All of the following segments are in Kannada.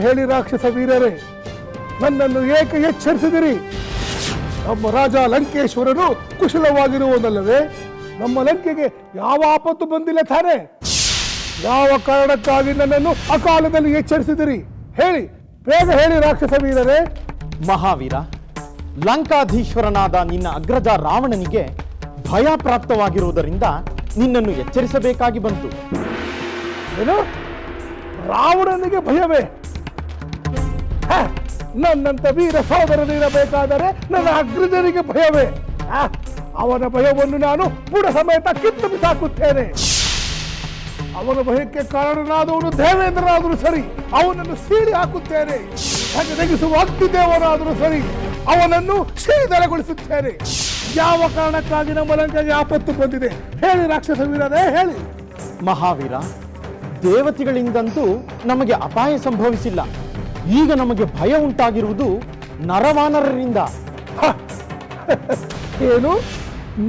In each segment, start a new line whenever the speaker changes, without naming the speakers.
ಹೇಳಿ ರಾಕ್ಷಸ ವೀರರೇ, ನನ್ನನ್ನು ಏಕೆ ಎಚ್ಚರಿಸಿದಿರಿ? ನಮ್ಮ ರಾಜ ಲಂಕೇಶ್ವರನು ಕುಶಲವಾಗಿರುವುದಲ್ಲವೇ? ನಮ್ಮ ಲಂಕೆಗೆ ಯಾವ ಆಪತ್ತು ಬಂದಿಲ್ಲ ತಾನೆ? ಯಾವ ಕಾರಣಕ್ಕಾಗಿ ನನ್ನನ್ನು ಅಕಾಲದಲ್ಲಿ ಎಚ್ಚರಿಸಿದಿರಿ? ಹೇಳಿ, ಬೇಗ ಹೇಳಿ ರಾಕ್ಷಸ ವೀರರೇ.
ಮಹಾವೀರ, ಲಂಕಾಧೀಶ್ವರನಾದ ನಿನ್ನ ಅಗ್ರಜ ರಾವಣನಿಗೆ ಭಯ ಪ್ರಾಪ್ತವಾಗಿರುವುದರಿಂದ ನಿನ್ನನ್ನು ಎಚ್ಚರಿಸಬೇಕಾಗಿ ಬಂತು.
ಏನು? ರಾವಣನಿಗೆ ಭಯವೇ? ನನ್ನಂತ ವೀರ ಸೋದರನಿರಬೇಕಾದರೆ ನನ್ನ ಅಗ್ರಜನಿಗೆ ಭಯವೇ? ಅವನ ಭಯವನ್ನು ನಾನು ಬುಡ ಸಮೇತ ಕಿತ್ತು ಬಿಸಾಕುತ್ತೇನೆ. ಅವನ ಭಯಕ್ಕೆ ಕಾರಣನಾದವನು ದೇವೇಂದ್ರನಾದರೂ ಸರಿ, ಅವನನ್ನು ಸೀಳಿ ಹಾಕುತ್ತೇನೆ. ತೆಗೆಸುವ ಅಗ್ನಿದೇವನಾದರೂ ಸರಿ, ಅವನನ್ನು ಶೀತಲಗೊಳಿಸುತ್ತೇನೆ. ಯಾವ ಕಾರಣಕ್ಕಾಗಿ ನಮ್ಮ ಲಂಕೆಗೆ ಆಪತ್ತು ಬಂದಿದೆ? ಹೇಳಿ ರಾಕ್ಷಸ ವೀರರೇ, ಹೇಳಿ.
ಮಹಾವೀರ, ದೇವತೆಗಳಿಂದಂತೂ ನಮಗೆ ಅಪಾಯ ಸಂಭವಿಸಿಲ್ಲ. ಈಗ ನಮಗೆ ಭಯ ಉಂಟಾಗಿರುವುದು ನರವಾನರರಿಂದ.
ಏನು?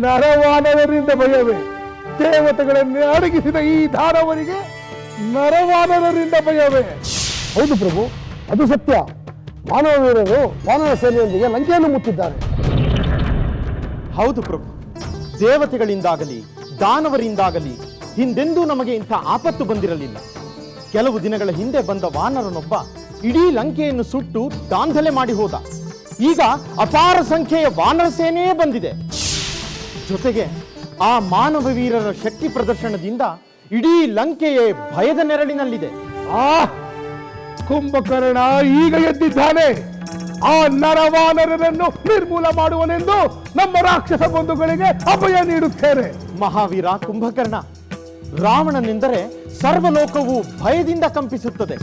ನರವಾನರರಿಂದ ಭಯವೇ? ದೇವತೆಗಳನ್ನೇ ಅಡಗಿಸಿದ ಈ ದಾನವರಿಗೆ ನರವಾನರರಿಂದ ಭಯವೇ? ಹೌದು ಪ್ರಭು, ಅದು ಸತ್ಯ. ಮಾನವ ವೀರರು ವಾನರ ಸೇನೆಯೊಂದಿಗೆ ಲಂಕೆಯನ್ನು ಮುತ್ತಿದ್ದಾರೆ.
ಹೌದು ಪ್ರಭು, ದೇವತೆಗಳಿಂದಾಗಲಿ ದಾನವರಿಂದಾಗಲಿ ಹಿಂದೆಂದೂ ನಮಗೆ ಇಂಥ ಆಪತ್ತು ಬಂದಿರಲಿಲ್ಲ. ಕೆಲವು ದಿನಗಳ ಹಿಂದೆ ಬಂದ ವಾನರನೊಬ್ಬ ಇಡೀ ಲಂಕೆಯನ್ನು ಸುಟ್ಟು ದಾಂಧಲೆ ಮಾಡಿ ಹೋದ. ಈಗ ಅಪಾರ ಸಂಖ್ಯೆಯ ವಾನರ ಸೇನೆಯೇ ಬಂದಿದೆ. ಜೊತೆಗೆ ಆ ಮಾನವ ವೀರರ ಶಕ್ತಿ ಪ್ರದರ್ಶನದಿಂದ ಇಡೀ ಲಂಕೆಯೇ ಭಯದ ನೆರಳಿನಲ್ಲಿದೆ.
ಕುಂಭಕರ್ಣ ಈಗ ಎದ್ದಿದ್ದಾನೆ. ಆ ನರವಾನರರನ್ನು ನಿರ್ಮೂಲ ಮಾಡುವನೆಂದು ನಮ್ಮ ರಾಕ್ಷಸ ಬಂಧುಗಳಿಗೆ ಅಭಯ ನೀಡುತ್ತೇನೆ.
ಮಹಾವೀರ ಕುಂಭಕರ್ಣ, ರಾವಣನೆಂದರೆ ಸರ್ವಲೋಕವು ಭಯದಿಂದ ಕಂಪಿಸುತ್ತದೆ.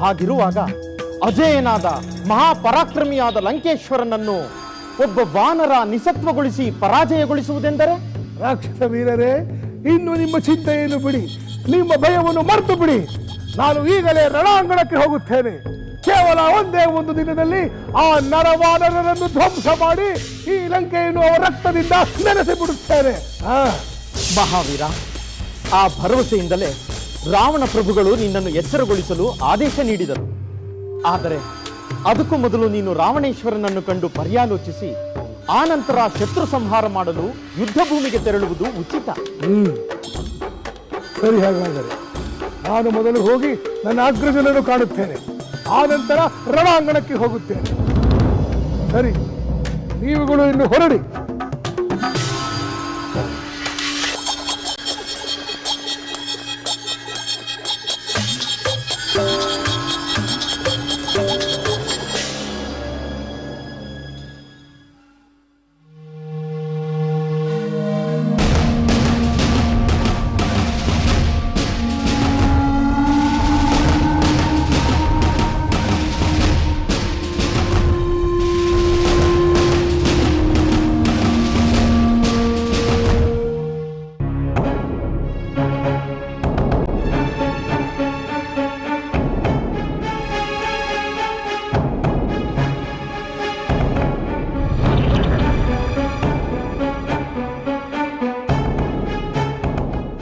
ಹಾಗಿರುವಾಗ ಅಜೇಯನಾದ ಮಹಾಪರಾಕ್ರಮಿಯಾದ ಲಂಕೇಶ್ವರನನ್ನು ಒಬ್ಬ ವಾನರ ನಿಸತ್ವಗೊಳಿಸಿ ಪರಾಜಯಗೊಳಿಸುವುದೆಂದರೆ?
ರಾಕ್ಷಸ ವೀರರೇ, ಇನ್ನು ನಿಮ್ಮ ಚಿಂತೆಯನ್ನು ಬಿಡಿ, ನಿಮ್ಮ ಭಯವನ್ನು ಮರೆತು ಬಿಡಿ. ನಾನು ಈಗಲೇ ರಣಾಂಗಣಕ್ಕೆ ಹೋಗುತ್ತೇನೆ. ಕೇವಲ ಒಂದೇ ಒಂದು ದಿನದಲ್ಲಿ ಆ ನರವಾನರರನ್ನು ಧ್ವಂಸ ಮಾಡಿ ಈ ಲಂಕೆಯನ್ನು ಅವರ ರಕ್ತದಿಂದ ನೆನೆಸಿ ಬಿಡುತ್ತೇನೆ.
ಮಹಾವೀರ, ಆ ಭರವಸೆಯಿಂದಲೇ ರಾವಣ ಪ್ರಭುಗಳು ನಿನ್ನನ್ನು ಎಚ್ಚರಗೊಳಿಸಲು ಆದೇಶ ನೀಡಿದರು. ಆದರೆ ಅದಕ್ಕೂ ಮೊದಲು ನೀನು ರಾವಣೇಶ್ವರನನ್ನು ಕಂಡು ಪರ್ಯಾಲೋಚಿಸಿ ಆನಂತರ ಶತ್ರು ಸಂಹಾರ ಮಾಡಲು ಯುದ್ಧ ಭೂಮಿಗೆ ತೆರಳುವುದು ಉಚಿತ.
ಸರಿ, ಹಾಗಾದರೆ ನಾನು ಮೊದಲು ಹೋಗಿ ನನ್ನ ಅಗ್ರಜನನ್ನು ಕಾಣುತ್ತೇನೆ. ಆನಂತರ ರಣಾಂಗಣಕ್ಕೆ ಹೋಗುತ್ತೇನೆ. ಸರಿ, ನೀವುಗಳು ಇನ್ನು ಹೊರಡಿ.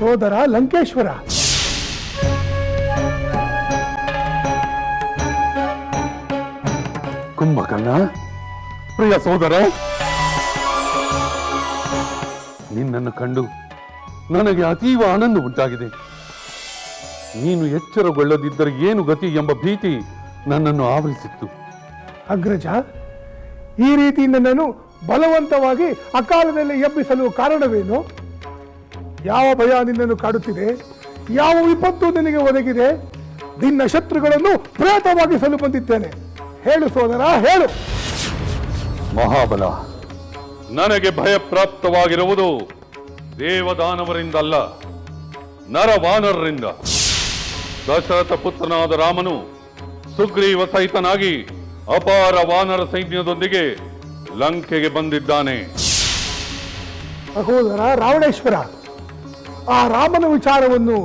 ಸೋದರ ಲಂಕೇಶ್ವರ,
ಕುಂಭಕರ್ಣ, ಪ್ರಿಯ ಸೋದರ, ನಿನ್ನನ್ನು ಕಂಡು ನನಗೆ ಅತೀವ ಆನಂದ ಉಂಟಾಗಿದೆ. ನೀನು ಎಚ್ಚರಗೊಳ್ಳದಿದ್ದರೆ ಏನು ಗತಿ ಎಂಬ ಭೀತಿ ನನ್ನನ್ನು ಆವರಿಸಿತ್ತು.
ಅಗ್ರಜ, ಈ ರೀತಿ ನನ್ನನ್ನು ಬಲವಂತವಾಗಿ ಅಕಾಲದಲ್ಲಿ ಎಬ್ಬಿಸಲು ಕಾರಣವೇನು? ಯಾವ ಭಯ ನಿನ್ನನ್ನು ಕಾಡುತ್ತಿದೆ? ಯಾವ ವಿಪತ್ತು ನಿನಗೆ ಒದಗಿದೆ? ನಿನ್ನ ಶತ್ರುಗಳನ್ನು ಪ್ರೇತವಾಗಿಸಲು ಬಂದಿದ್ದೇನೆ. ಹೇಳು ಸೋದರ, ಹೇಳು.
ಮಹಾಬಲ, ನನಗೆ ಭಯ ಪ್ರಾಪ್ತವಾಗಿರುವುದು ದೇವದಾನವರಿಂದಲ್ಲ, ನರವಾನರರಿಂದ. ದಶರಥ ಪುತ್ರನಾದ ರಾಮನು ಸುಗ್ರೀವ ಸಹಿತನಾಗಿ ಅಪಾರ ವಾನರ ಸೈನ್ಯದೊಂದಿಗೆ ಲಂಕೆಗೆ ಬಂದಿದ್ದಾನೆ.
ಸಹೋದರ ರಾವಣೇಶ್ವರ, ಆ ರಾಮನ ವಿಚಾರವನ್ನು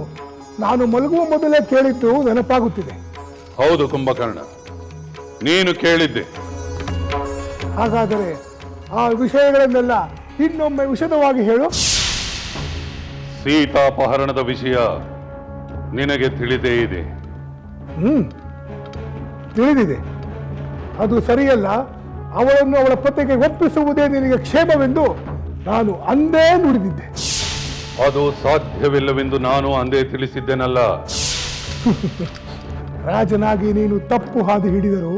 ನಾನು ಮಲಗುವ ಮೊದಲೇ ಕೇಳಿದ್ದು ನೆನಪಾಗುತ್ತಿದೆ.
ಹೌದು ಕುಂಭಕರ್ಣ, ನೀನು ಕೇಳಿದ್ದೆ.
ಹಾಗಾದರೆ ಆ ವಿಷಯಗಳನ್ನೆಲ್ಲ ಇನ್ನೊಮ್ಮೆ ವಿಶದವಾಗಿ ಹೇಳು.
ಸೀತಾಪಹರಣದ ವಿಷಯ ನಿನಗೆ ತಿಳಿದೇ ಇದೆ.
ತಿಳಿದಿದೆ. ಅದು ಸರಿಯಲ್ಲ. ಅವಳನ್ನು ಅವಳ ಪತಿಗೆ ಒಪ್ಪಿಸುವುದೇ ನಿನಗೆ ಕ್ಷೇಮವೆಂದು ನಾನು ಅಂದೇ ನುಡಿದಿದ್ದೆ.
ಅದು ಸಾಧ್ಯವಿಲ್ಲವೆಂದು ನಾನು ಅಂದೇ ತಿಳಿಸಿದ್ದೇನಲ್ಲ.
ರಾಜನಾಗಿ ನೀನು ತಪ್ಪು ಹಾದಿ ಹಿಡಿದರು,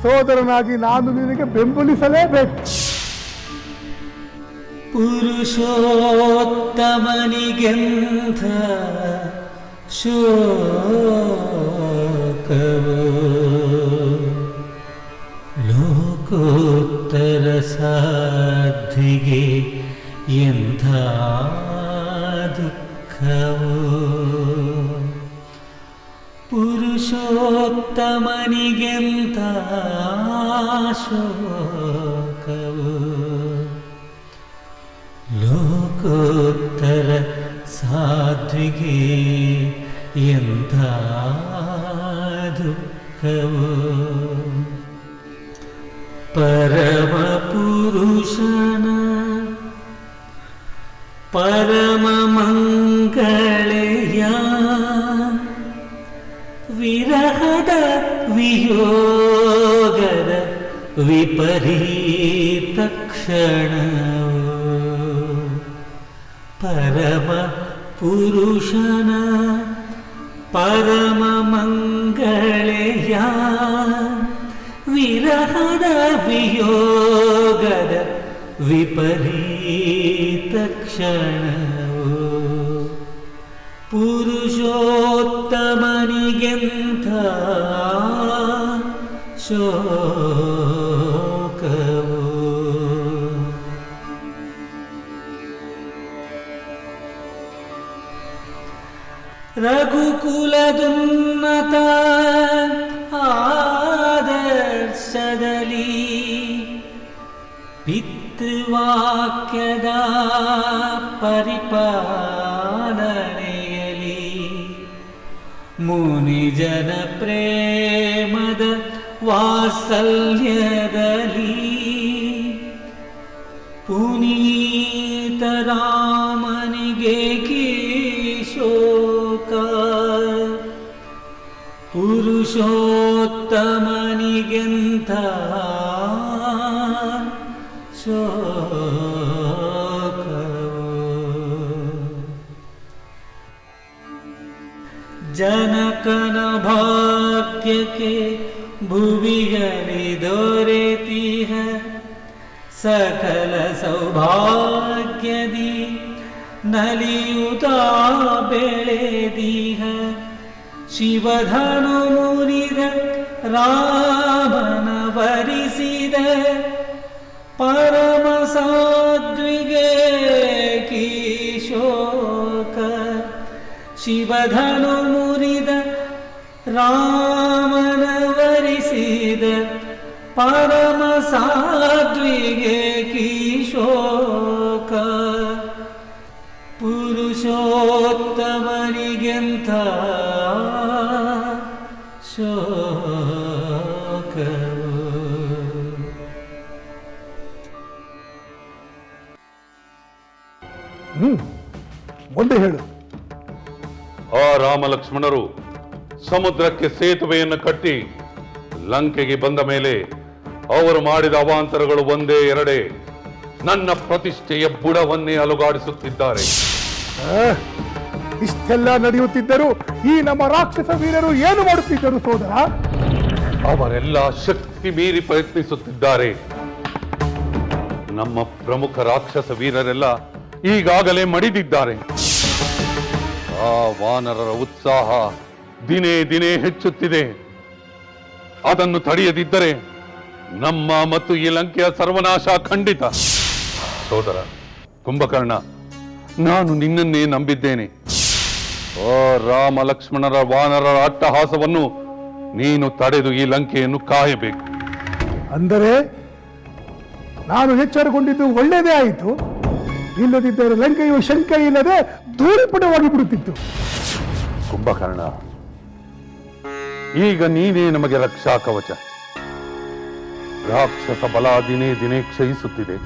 ಸೋದರನಾಗಿ ನಾನು ನಿನಗೆ ಬೆಂಬಲಿಸಲೇಬೇಕು.
ಪುರುಷೋತ್ತಮನಿಗೆಂಥ ಶೋಕವು ಲೋಕೋತ್ತರ ಸಾಧ್ವಿಗೆ ಎಂಥ ದುಃಖವು. ಪುರುಷೋತ್ತಮನಿಗೆಂಥ ಶೋಕವು ಲೋಕೋತ್ತರ ಸಾಧ್ವಿಗೆ ಎಂಥ ದುಃಖವು. ಪರಮ ಪುರುಷನ ಪರಮ ಮಂಗಳೆಯ ವಿರಹದ ವಿಯೋಗದ ವಿಪರೀತ ಕ್ಷಣವು. ಪರಮ ಪುರುಷನ ಪರಮ ಮಂಗಳೆಯ ವಿರಹದ ವಿಯೋಗದ ವಿಪರೀತ ಕ್ಷಣವು. ಪುರುಷೋತ್ತಮನಿಗೆಂಥ ಶೋಕವು. ರಘುಕುಲದುನ್ನತ ಆದರ್ಶದಲ್ಲಿ ಪಿತೃವಾಕ್ಯದ ಪರಿಪಾಲನೆಯಲಿ ಮುನಿಜನ ಪ್ರೇಮದ ವಾತ್ಸಲ್ಯದಲ್ಲಿ ಪುನೀತ ರಾಮನಿಗೆ ಶೋಕ. ಪುರುಷೋತ್ತಮನಿಗೆಂಥ ಶೋಕವು. ಜನಕನ ಭಾಗ್ಯಕ್ಕೆ ಭುವಿಯಲ್ಲಿ ದೊರೆತಿಹ ಸಕಲ ಸೌಭಾಗ್ಯದಿ ನಲಿಯುತ್ತಾ ಬೆಳೆದಿಹ ಶಿವಧನು ಮುರಿದ ರಾಮನ ವರಿಸಿದ ಪರಮ ಸಾಧ್ವಿಗೆ ಕೀಶೋಕ. ಶಿವಧನು ಮುರಿದ ರಾಮನ ವರಿಸಿದ ಪರಮ ಸಾಧ್ವಿಗೆ ಕೀಶೋಕ. ಪುರುಷೋತ್ತಮನಿಗೆಂಥ ಶೋಕವು.
ಮುಂದೆ ಹೇಳು.
ಆ ರಾಮ ಲಕ್ಷ್ಮಣರು ಸಮುದ್ರಕ್ಕೆ ಸೇತುವೆಯನ್ನು ಕಟ್ಟಿ ಲಂಕೆಗೆ ಬಂದ ಮೇಲೆ ಅವರು ಮಾಡಿದ ಅವಾಂತರಗಳು ಒಂದೇ ಎರಡೇ. ನನ್ನ ಪ್ರತಿಷ್ಠೆಯ ಬುಡವನ್ನೇ ಅಲುಗಾಡಿಸುತ್ತಿದ್ದಾರೆ.
ಇಷ್ಟೆಲ್ಲ ನಡೆಯುತ್ತಿದ್ದರು ಈ ನಮ್ಮ ರಾಕ್ಷಸ ವೀರರು ಏನು ಮಾಡುತ್ತಿದ್ದರು ಸೋದರ?
ಅವರೆಲ್ಲ ಶಕ್ತಿ ಮೀರಿ ಪ್ರಯತ್ನಿಸುತ್ತಿದ್ದಾರೆ. ನಮ್ಮ ಪ್ರಮುಖ ರಾಕ್ಷಸ ವೀರರೆಲ್ಲ ಈಗಾಗಲೇ ಮಡಿದಿದ್ದಾರೆ. ಆ ವಾನರರ ಉತ್ಸಾಹ ದಿನೇ ದಿನೇ ಹೆಚ್ಚುತ್ತಿದೆ. ಅದನ್ನು ತಡೆಯದಿದ್ದರೆ ನಮ್ಮ ಮತ್ತು ಈ ಲಂಕೆಯ ಸರ್ವನಾಶ ಖಂಡಿತ. ಸೋದರ ಕುಂಭಕರ್ಣ, ನಾನು ನಿನ್ನನ್ನೇ ನಂಬಿದ್ದೇನೆ. ಆ ರಾಮ ಲಕ್ಷ್ಮಣರ ವಾನರರ ಅಟ್ಟಹಾಸವನ್ನು ನೀನು ತಡೆದು ಈ ಲಂಕೆಯನ್ನು ಕಾಯಬೇಕು.
ಅಂದರೆ ನಾನು ಎಚ್ಚರಗೊಂಡಿದ್ದು ಒಳ್ಳೆಯದೇ ಆಯಿತು. ಇಲ್ಲದಿದ್ದರೆ ಲಂಕೆಯು ಶಂಕೆ ಇಲ್ಲದೆ ಧೂಳಿಪಟವಾಗಿ ಬಿಡುತ್ತಿತ್ತು.
ಕುಂಭಕರ್ಣ, ಈಗ ನೀನೇ ನಮಗೆ ರಕ್ಷಾ ಕವಚ. ರಾಕ್ಷಸ ಬಲ ದಿನೇ ದಿನೇ ಕ್ಷಯಿಸುತ್ತಿದೆ.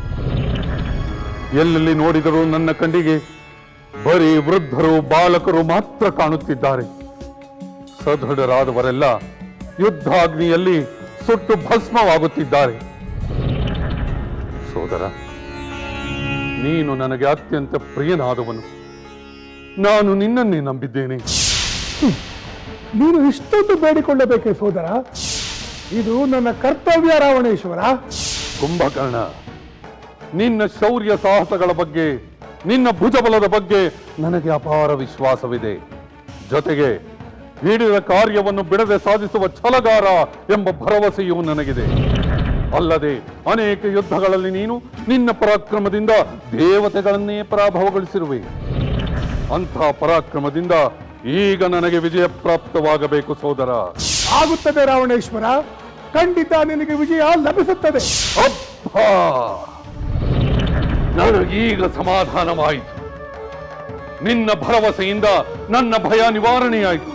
ಎಲ್ಲೆಲ್ಲಿ ನೋಡಿದರೂ ನನ್ನ ಕಣ್ಣಿಗೆ ಬರೀ ವೃದ್ಧರು ಬಾಲಕರು ಮಾತ್ರ ಕಾಣುತ್ತಿದ್ದಾರೆ. ಸದೃಢರಾದವರೆಲ್ಲ ಯುದ್ಧಾಗ್ನಿಯಲ್ಲಿ ಸುಟ್ಟು ಭಸ್ಮವಾಗುತ್ತಿದ್ದಾರೆ. ಸೋದರ, ನೀನು ನನಗೆ ಅತ್ಯಂತ ಪ್ರಿಯನಾದವನು. ನಾನು ನಿನ್ನನ್ನೇ ನಂಬಿದ್ದೇನೆ.
ನೀನು ಇಷ್ಟೊಂದು ಬೇಡಿಕೊಳ್ಳಬೇಕೆ ಸೋದರ? ಇದು ನನ್ನ ಕರ್ತವ್ಯ ರಾವಣೇಶ್ವರ.
ಕುಂಭಕರ್ಣ, ನಿನ್ನ ಶೌರ್ಯ ಸಾಹಸಗಳ ಬಗ್ಗೆ, ನಿನ್ನ ಭುಜಬಲದ ಬಗ್ಗೆ ನನಗೆ ಅಪಾರ ವಿಶ್ವಾಸವಿದೆ. ಜೊತೆಗೆ ಹಿಡಿದ ಕಾರ್ಯವನ್ನು ಬಿಡದೆ ಸಾಧಿಸುವ ಛಲಗಾರ ಎಂಬ ಭರವಸೆಯೂ ನನಗಿದೆ. ಅಲ್ಲದೆ ಅನೇಕ ಯುದ್ಧಗಳಲ್ಲಿ ನೀನು ನಿನ್ನ ಪರಾಕ್ರಮದಿಂದ ದೇವತೆಗಳನ್ನೇ ಪರಾಭವಗೊಳಿಸಿರುವೆ. ಅಂಥ ಪರಾಕ್ರಮದಿಂದ ಈಗ ನನಗೆ ವಿಜಯ ಪ್ರಾಪ್ತವಾಗಬೇಕು ಸೋದರ.
ಆಗುತ್ತದೆ ರಾವಣೇಶ್ವರ, ಖಂಡಿತ ನಿನಗೆ ವಿಜಯ ಲಭಿಸುತ್ತದೆ.
ಅಬ್ಬಾ, ನನಗೀಗ ಸಮಾಧಾನವಾಯಿತು. ನಿನ್ನ ಭರವಸೆಯಿಂದ ನನ್ನ ಭಯ ನಿವಾರಣೆಯಾಯಿತು.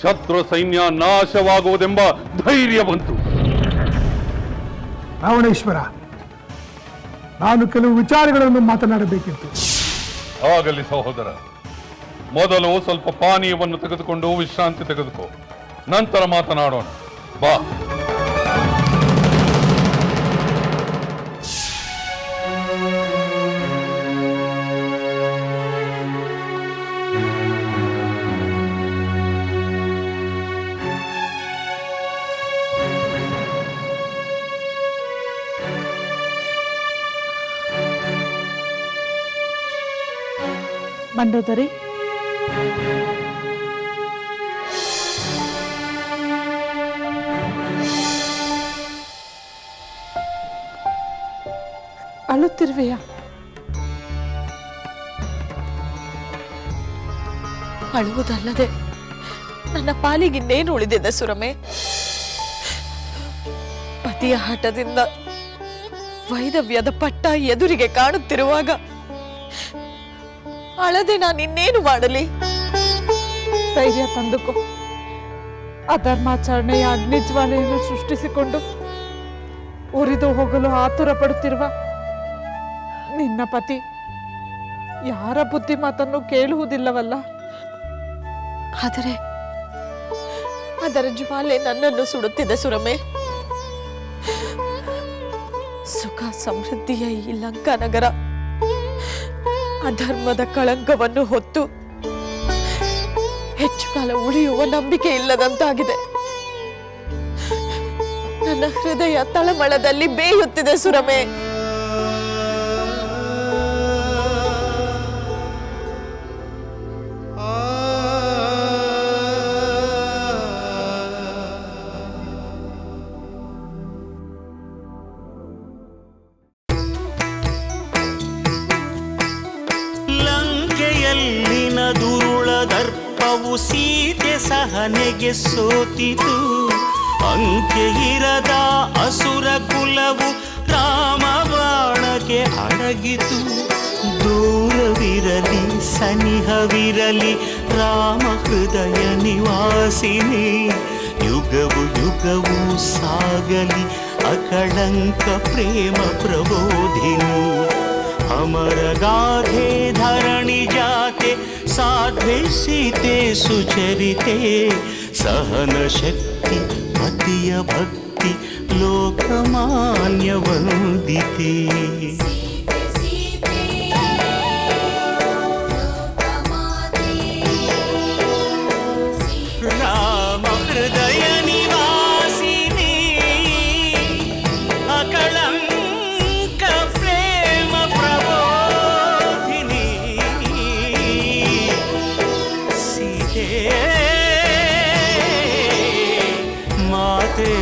ಶತ್ರು ಸೈನ್ಯ ನಾಶವಾಗುವುದೆಂಬ ಧೈರ್ಯ ಬಂತು.
ರಾವಣೇಶ್ವರ, ನಾನು ಕೆಲವು ವಿಚಾರಗಳನ್ನು ಮಾತನಾಡಬೇಕಿತ್ತು.
ಆಗಲಿ ಸಹೋದರ. ಮೊದಲು ಸ್ವಲ್ಪ ಪಾನೀಯವನ್ನು ತೆಗೆದುಕೊಂಡು ವಿಶ್ರಾಂತಿ ತೆಗೆದುಕೋ, ನಂತರ ಮಾತನಾಡೋಣ. ಬಾ.
ಮಂಡೋದರಿ, ಅಳುತ್ತಿರುವೆಯ?
ಅಳುವುದಲ್ಲದೆ ನನ್ನ ಪಾಲಿಗಿನ್ನೇನು ಉಳಿದಿದೆ ಸುರಮೆ? ಪತಿಯ ಹಠದಿಂದ ವೈದವ್ಯದ ಪಟ್ಟ ಎದುರಿಗೆ ಕಾಣುತ್ತಿರುವಾಗ ಅಳದೆ ನಾನು ಇನ್ನೇನು ಮಾಡಲಿ?
ಧೈರ್ಯ ತಂದುಕೋ. ಅಧರ್ಮಾಚರಣೆಯ ಅಗ್ನಿಜ್ವಾಲೆಯನ್ನು ಸೃಷ್ಟಿಸಿಕೊಂಡು ಉರಿದು ಹೋಗಲು ಆತುರ ಪಡುತ್ತಿರುವ ನಿನ್ನ ಪತಿ ಯಾರ ಬುದ್ಧಿ ಮಾತನ್ನು ಕೇಳುವುದಿಲ್ಲವಲ್ಲ?
ಆದರೆ ಅದರ ಜ್ವಾಲೆ ನನ್ನನ್ನು ಸುಡುತ್ತಿದೆ ಸುರಮೆ. ಸುಖ ಸಮೃದ್ಧಿಯ ಈ ಲಂಕಾ ನಗರ ಅಧರ್ಮದ ಕಳಂಕವನ್ನು ಹೊತ್ತು ಹೆಚ್ಚು ಕಾಲ ಉಳಿಯುವ ನಂಬಿಕೆ ಇಲ್ಲದಂತಾಗಿದೆ. ನನ್ನ ಹೃದಯ ತಳಮಳದಲ್ಲಿ ಬೇಯುತ್ತಿದೆ ಸುರಮೆ.
ಲಂಕೆಯಲ್ಲಿನ ದುರುಳ ದರ್ಪವು ಸೀತೆ ಸಹನೆಗೆ ಸೋತಿತು. ಅಂಕೆ ಇರದ ಅಸುರ ಕುಲವು ರಾಮ ಬಾಣಕ್ಕೆ ಅಡಗಿತು. ದೂರವಿರಲಿ ಸನಿಹವಿರಲಿ ರಾಮ ಹೃದಯ ನಿವಾಸಿನಿ. ಯುಗವು ಯುಗವು ಸಾಗಲಿ ಅಕಳಂಕ ಪ್ರೇಮ ಪ್ರಬೋಧಿನಿ. ಅಮರ ಗಾಧೆ ಧರಣಿ ಜಾತೆ ಸಾಧ್ವೆ ಸೀತೆ ಸುಚರಿತೆ. ಸಹನ ಶಕ್ತಿ ಪತಿಯ ಭಕ್ತಿ ಲೋಕಮಾನ್ಯ ವಂದಿತೆ. ರಾಮ ಹೃದಯ ನಿವಾಸಿನಿ ಅಕಳಂಕ ಪ್ರೇಮ ಪ್ರಬೋಧಿನಿ. ಸೀತೆ ಮಾತೆ